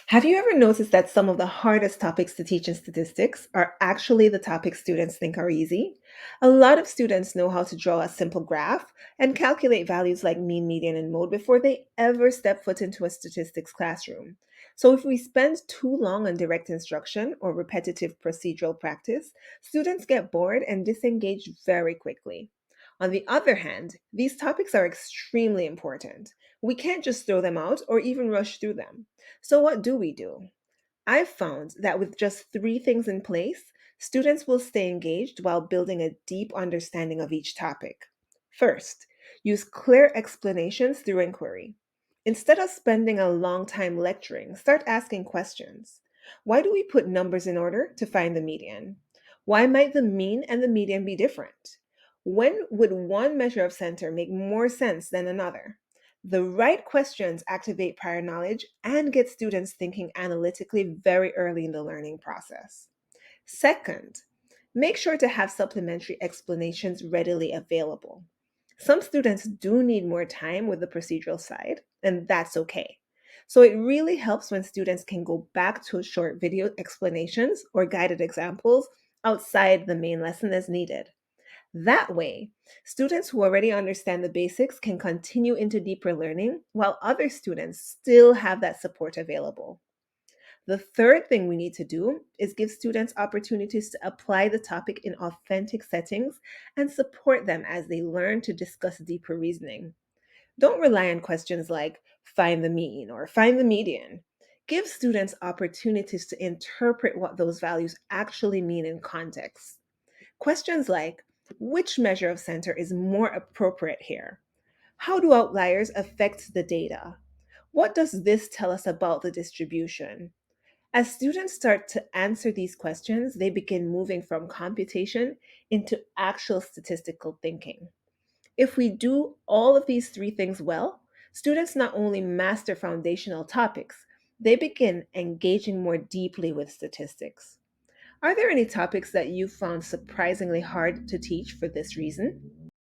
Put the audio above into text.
Have you ever noticed that some of the hardest topics to teach in statistics are actually the topics students think are easy? A lot of students know how to draw a simple graph and calculate values like mean, median, and mode before they ever step foot into a statistics classroom. So, if we spend too long on direct instruction or repetitive procedural practice, students get bored and disengage very quickly. On the other hand, these topics are extremely important. We can't just throw them out or even rush through them. So, what do we do? I've found that with just three things in place, students will stay engaged while building a deep understanding of each topic. First, use clear explanations through inquiry. Instead of spending a long time lecturing, start asking questions. Why do we put numbers in order to find the median? Why might the mean and the median be different? When would one measure of center make more sense than another? The right questions activate prior knowledge and get students thinking analytically very early in the learning process. Second, make sure to have supplementary explanations readily available. Some students do need more time with the procedural side, and that's okay. So it really helps when students can go back to short video explanations or guided examples outside the main lesson as needed. That way, students who already understand the basics can continue into deeper learning, while other students still have that support available. The third thing we need to do is give students opportunities to apply the topic in authentic settings and support them as they learn to discuss deeper reasoning. Don't rely on questions like find the mean or find the median. Give students opportunities to interpret what those values actually mean in context. Questions like which measure of center is more appropriate here? How do outliers affect the data? What does this tell us about the distribution? As students start to answer these questions, they begin moving from computation into actual statistical thinking. If we do all of these three things well, students not only master foundational topics, they begin engaging more deeply with statistics. Are there any topics that you found surprisingly hard to teach for this reason?